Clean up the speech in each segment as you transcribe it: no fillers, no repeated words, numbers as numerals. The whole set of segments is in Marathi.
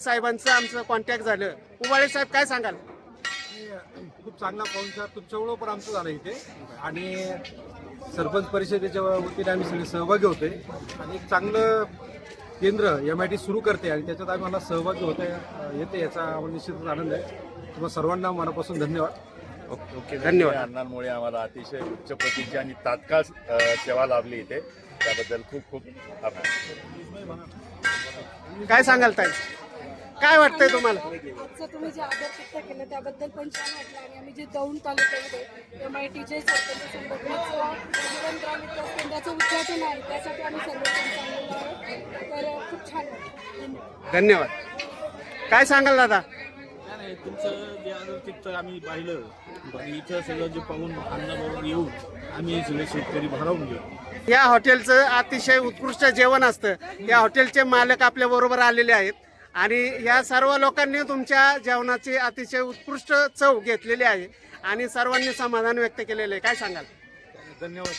साहेबांचं आमचं कॉन्टॅक्ट झालं. उबाळे साहेब काय सांगाल? खूप चांगला पाहुणचार तुमच्यामुळं पण आमचं झालं इथे आणि सरपंच परिषदेच्या वतीने आम्ही सगळे सहभागी होते आणि एक चांगलं केंद्र MIT सुरू करते आणि त्याच्यात आम्हाला सहभागी येते याचा आम्हाला निश्चितच आनंद आहे. तुम्हाला सर्वांना मनापासून धन्यवाद. ओके धन्यवाद. अण्णांमुळे आम्हाला अतिशय उच्च प्रतीची आणि तात्काळ सेवा लाभली इथे, त्याबद्दल खूप खूप आभार. काय सांगाल ताई? काय वाटतंय तुम्हाला? आजचं तुम्ही जे आदर व्यक्त केलं त्याबद्दल पण छान वाटलं आणि आम्ही जे दौंड तालुक्यामध्ये MITचे सरपंच संघटनेचं जीवन ग्राम विकास केंद्राचं उद्घाटन आहे त्यासाठी आम्ही सर्वजण चाललेलो आहोत. तर खूप छान वाटलं. धन्यवाद. काय सांगाल दादा? नाही, तुमचं जे आदर आम्ही पाहिलं आणि इथं सगळं जे पाहून अन्नाबरोबर येऊन आम्ही हे सगळे शेतकरी भारावून गेलो. या हॉटेलचं अतिशय उत्कृष्ट जेवण असतं. या हॉटेलचे मालक आपल्या बरोबर आलेले आहेत आणि या सर्व लोकांनी तुमच्या जेवणाची अतिशय उत्कृष्ट चव घेतलेली आहे आणि सर्वांनी समाधान व्यक्त केलेले आहे. काय सांगाल? धन्यवाद.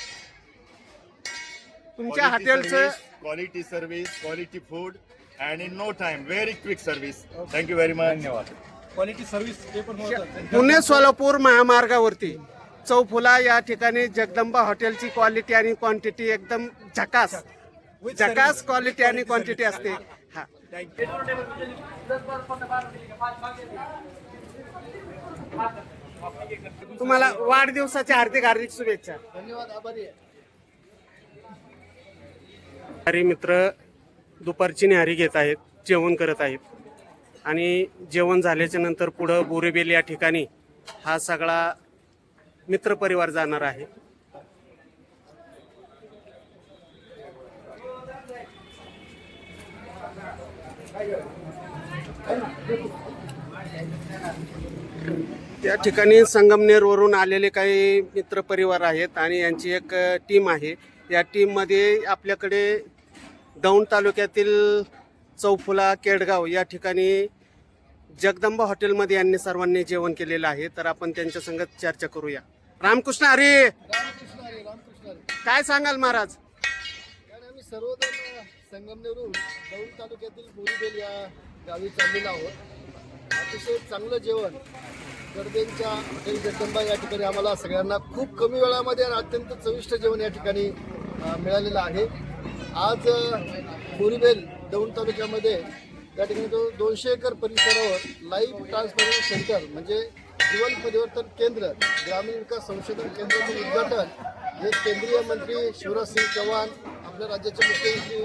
तुमच्या हॉटेलचं quality service, quality food and in no time very quick service. Thank you very much. धन्यवाद. क्वालिटी सर्व्हिस ते पण पुणे सोलापूर महामार्गावरती चौफुला या ठिकाणी जगदंबा हॉटेलची क्वालिटी आणि क्वांटिटी एकदम झकास क्वालिटी आणि क्वांटिटी असते. हा, तुम्हाला वाढदिवसाच्या हार्दिक हार्दिक शुभेच्छा. धन्यवाद. आभारी आहे. न्याहारी मित्र दुपारची न्याहारी घेत आहेत, जेवण करत आहेत आणि जेवण झाल्याच्या नंतर पुढं बोरेबेल या ठिकाणी हा सगळा मित्रपरिवार जाणार आहे. त्या ठिकाणी संगमनेरवरून आलेले काही मित्रपरिवार आहेत आणि यांची एक टीम आहे. या टीममध्ये आपल्याकडे दौंड तालुक्यातील चौफुला केडगाव या ठिकाणी जगदंबा हॉटेलमध्ये यांनी सर्वांनी जेवण केलेलं आहे. तर आपण त्यांच्या संगत चर्चा करूया. रामकृष्ण हरी. रामकृष्ण. काय सांगाल महाराज? आम्ही सर्वजण संगमनेरहून दौंड तालुक्यातील बोरीबेल या गावी चाललेलो आहोत. अतिशय चांगलं जेवण गडदेंच्या हॉटेल जगदंबा या ठिकाणी आम्हाला सगळ्यांना खूप कमी वेळामध्ये आणि अत्यंत चविष्ट जेवण या ठिकाणी मिळालेलं आहे. आज बोरीबेल दौंड तालुक्यामध्ये या ठिकाणी 200 एकर परिसरावर लाईव्ह ट्रान्सफॉर्मेशन सेंटर म्हणजे जीवन परिवर्तन केंद्र ग्रामीण विकास संशोधन केंद्राचं उद्घाटन हे केंद्रीय मंत्री शिवराज सिंग चौहान, आपल्या राज्याचे मुख्यमंत्री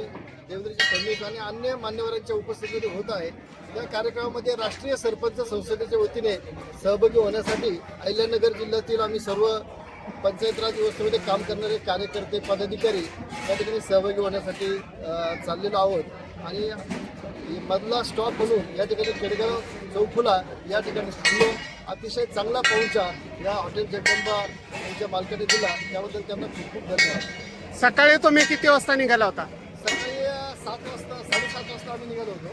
देवेंद्रजी फडणवीस आणि अन्य मान्यवरांच्या उपस्थितीमध्ये होत आहे. या कार्यक्रमामध्ये राष्ट्रीय सरपंच संसदेच्या वतीने सहभागी होण्यासाठी अहिल्यानगर जिल्ह्यातील आम्ही सर्व पंचायत राज व्यवस्थेमध्ये काम करणारे कार्यकर्ते पदाधिकारी या ठिकाणी सहभागी होण्यासाठी चाललेलो आहोत आणि मधला स्टॉप म्हणून या ठिकाणी केडगाव चौफुला या ठिकाणी थांबलो. अतिशय चांगला पाहुणचार या हॉटेल जगदंबा यांच्या मालकाने दिला, त्याबद्दल त्यांना खूप खूप धन्यवाद. सकाळी तुम्ही किती वाजता निघाला होता? सकाळी 7:30 वाजता आम्ही निघालो होतो.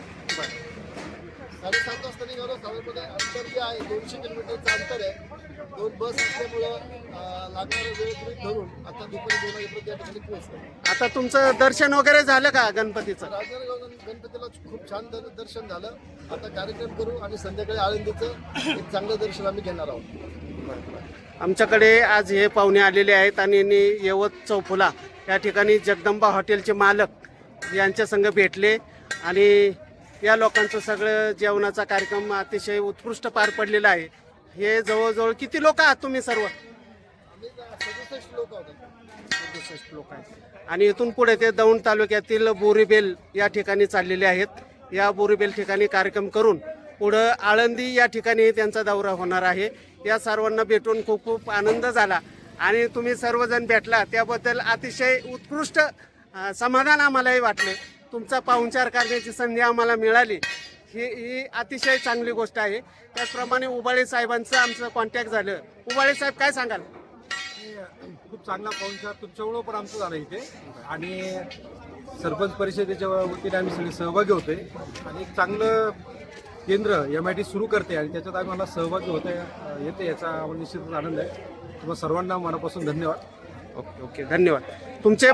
7:30 वाजता निघालो. साधारणपणे अंतर जे आहे 200 किलोमीटरचं अंतर आहे. 2 बस असल्यामुळं लागणारा वेळ गृहीत धरून आता दुपारी 2 वाजेपर्यंत या ठिकाणी पोहोचतो. आता तुमचं दर्शन वगैरे झालं का गणपतीचं? राजनगर गणपतीला खूप छान दर्शन झालं. आता कार्यक्रम करू आणि संध्याकाळी आळंदीचं एक चांगलं दर्शन आम्ही घेणार आहोत. आमच्याकडे आज हे पाहुणे आलेले आहेत आणि यांनी यवत चौफुला या ठिकाणी जगदंबा हॉटेलचे मालक यांच्या संग भेटले आणि या लोकांचं सगळं जेवणाचा कार्यक्रम अतिशय उत्कृष्ट पार पडलेला आहे. हे जवळजवळ किती लोक आहात तुम्ही सर्व? आम्ही 67 लोक आहोत. 67 लोक आहेत आणि इथून पुढे ते दौंड तालुक्यातील बोरीबेल या ठिकाणी चाललेले आहेत. या बोरीबेल ठिकाणी कार्यक्रम करून पुढं आळंदी या ठिकाणी त्यांचा दौरा होणार आहे. या सर्वांना भेटून खूप खूप आनंद झाला आणि तुम्ही सर्वजण भेटला त्याबद्दल अतिशय उत्कृष्ट समाधान आम्हालाही वाटलं. तुमचा पाहुणचार करण्याची संधी आम्हाला मिळाली ही अतिशय चांगली गोष्ट आहे. त्याचप्रमाणे उबाळे साहेबांचं आमचं कॉन्टॅक्ट झालं. उबाळे साहेब काय सांगाल? खूप चांगला पाहुणचार तुमच्यामुळं पण आमचं झालं इथे आणि सरपंच परिषदेच्या वतीने आम्ही सगळे सहभागी होते आणि एक चांगलं केंद्र MIT सुरू करते आणि त्याच्यात आम्हाला सहभागी येते याचा आम्हाला निश्चितच आनंद आहे. तुम्हाला सर्वांना मनापासून धन्यवाद. ओके ओके, धन्यवाद. तुमचे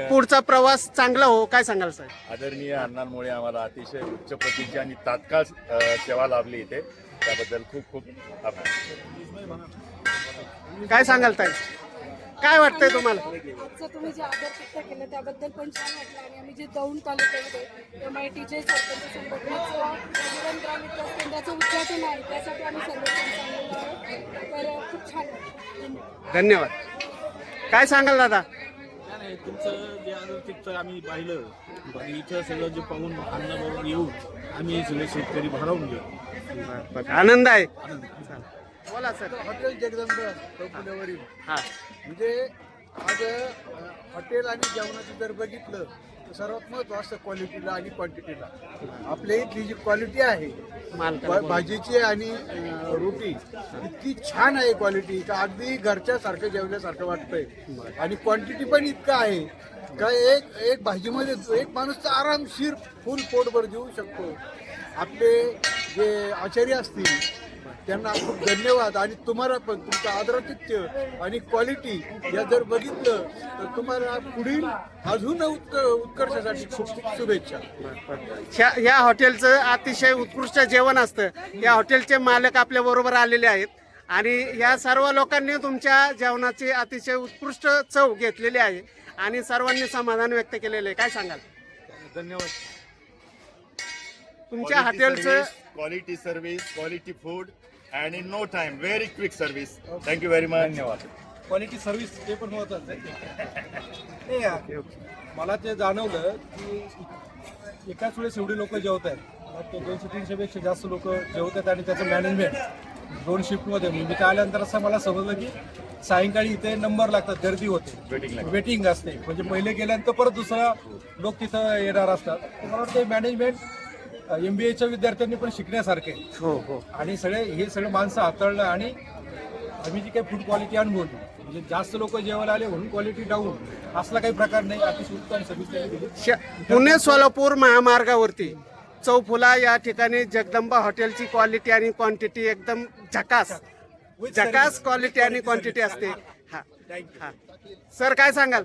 पुढचा प्रवास चांगला हो, काय सांगाल साहेब? आदरणीय अण्णांमुळे आम्हाला अतिशय उच्च प्रतीची आणि तात्काळ सेवा लाभली इथे, त्याबद्दल खूप खूप आभार. काय सांगाल ताई, काय वाटतंय तुम्हाला? आजचं तुम्ही जे आदर व्यक्त केलं त्याबद्दल पण छान वाटलं आणि आम्ही जे दौंड तालुक्यामध्ये MITचे सरपंच संघटनेचं जीवन ग्राम विकास केंद्राचं उद्घाटन आहे त्यासाठी आम्ही सर्वजण चाललेलो आहोत. तर खूप छान वाटलं. धन्यवाद. काय सांगाल दादा? नाही, तुमचं जे आदर तिथं आम्ही पाहिलं आणि इथं सगळं जे पाहून अन्नाबरोबर येऊन आम्ही सगळे शेतकरी भारावून गेलो. आनंद आहे. बोला सर. हॉटेल जगदंबा चौफुल्यावरील हा, म्हणजे आज हॉटेल आणि जेवणाचं जर बघितलं तर सर्वात महत्त्व असतं क्वालिटीला आणि क्वांटिटीला. आपल्या इथली जी क्वालिटी आहे भाजीची आणि रोटी इतकी छान आहे क्वालिटी का अगदी घरच्यासारखं जेवल्यासारखं वाटतंय. आणि क्वांटिटी पण इतकं आहे का एक भाजीमध्ये एक माणूस तर आरामशीर फुल पोटभर जेवू शकतो. आपले जे आचार्य असतील त्यांना खूप धन्यवाद. आणि तुम्हाला पण तुमचं आदरातिथ्य आणि क्वालिटी या जर बघितलं तर तुम्हाला पुढील अजून उत्कर्षासाठी खूप खूप शुभेच्छा. या हॉटेलचं अतिशय उत्कृष्ट जेवण असतं. या हॉटेलचे मालक आपल्या बरोबर आलेले आहेत आणि या सर्व लोकांनी तुमच्या जेवणाची अतिशय उत्कृष्ट चव घेतलेली आहे आणि सर्वांनी समाधान व्यक्त केलेले आहे. काय सांगाल? धन्यवाद. तुमच्या हॉटेलचं quality service, quality food and in no time very quick service. Thank you very much. धन्यवाद. क्वालिटी सर्व्हिस ते पण महत्वाचं आहे. नाही, मला ते जाणवलं की एकाच वेळेस एवढी लोक जेवत आहेत. 200-300 पेक्षा जास्त लोक जेवत आहेत आणि त्याचं मॅनेजमेंट 2 शिफ्टमध्ये. मी ते आल्यानंतर असं मला समजलं की सायंकाळी इथे नंबर लागतात, गर्दी होते, वेटिंग असते. म्हणजे पहिले गेल्यानंतर परत दुसरा लोक तिथं येणार असतात. तर मला वाटतं मॅनेजमेंट MBAच्या विद्यार्थ्यांनी पण शिकण्यासारखे. हो हो, आणि हे सगळे माणसं हाताळलं आणि आम्ही जी काही फूड क्वालिटी अनुभवली म्हणजे जास्त लोक जेवायला आले म्हणून क्वालिटी डाऊन असला काही प्रकार नाही. अतिशय उत्तम सर्व्हिस दिली. पुणे सोलापूर महामार्गावरती चौफुला या ठिकाणी जगदंबा हॉटेलची क्वालिटी आणि क्वांटिटी एकदम झकास क्वालिटी आणि क्वांटिटी असते. हा हा, सर काय सांगाल?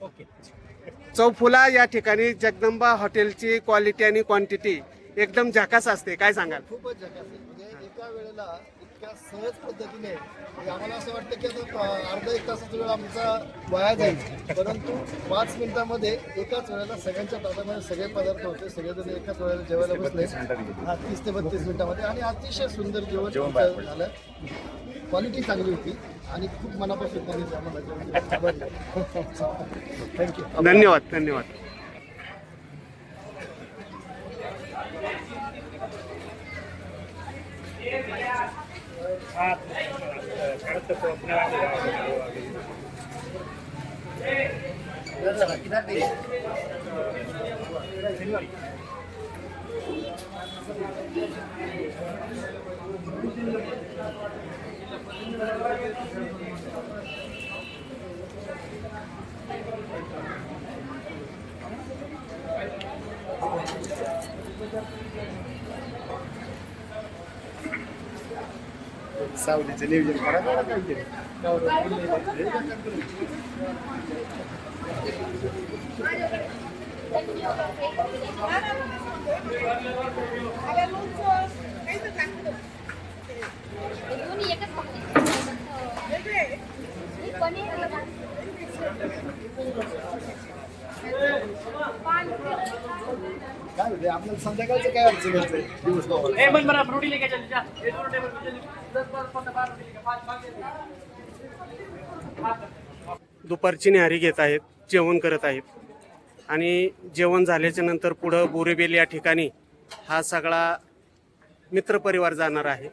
ओके. चौफुला या ठिकाणी जगदंबा हॉटेलची क्वालिटी आणि क्वांटिटी एकदम झकास असते. काय सांगाल? खूपच झकास आहे. म्हणजे एका वेळेला इतक्या सहज पद्धतीने म्हणजे आम्हाला असं वाटतं की आता अर्धा एक तासाचा वेळ आमचा वाया जाईल, परंतु 5 मिनिटामध्ये एकाच वेळेला सगळ्यांच्या ताटामध्ये सगळे पदार्थ होते. सगळेजण एकाच वेळेला जेवायला बसले. 30 ते 32 मिनिटामध्ये आणि अतिशय सुंदर जेवण झालं. क्वालिटी चांगली होती आणि खूप मनापासून त्यांनी आम्हाला थँक्यू. धन्यवाद. धन्यवाद. सावलीचं नियोजन करा. काय होते आपल्याला संध्याकाळचं काय अडचण येते दिवस दुपारची न्याहारी घेत आहेत, जेवण करत आहेत आणि जेवण झाल्याच्या नंतर पुढं बोरीबेल या ठिकाणी हा सगळा मित्रपरिवार जाणार आहे.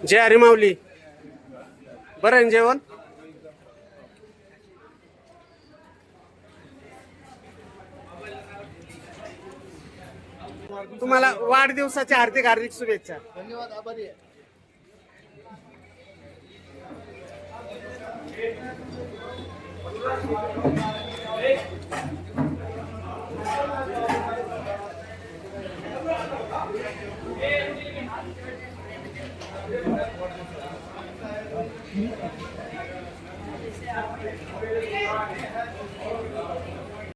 जय हरी माऊली. बरं आहे ना जेवण? तुम्हाला वाढदिवसाच्या हार्दिक हार्दिक शुभेच्छा. धन्यवाद, आभारी आहे.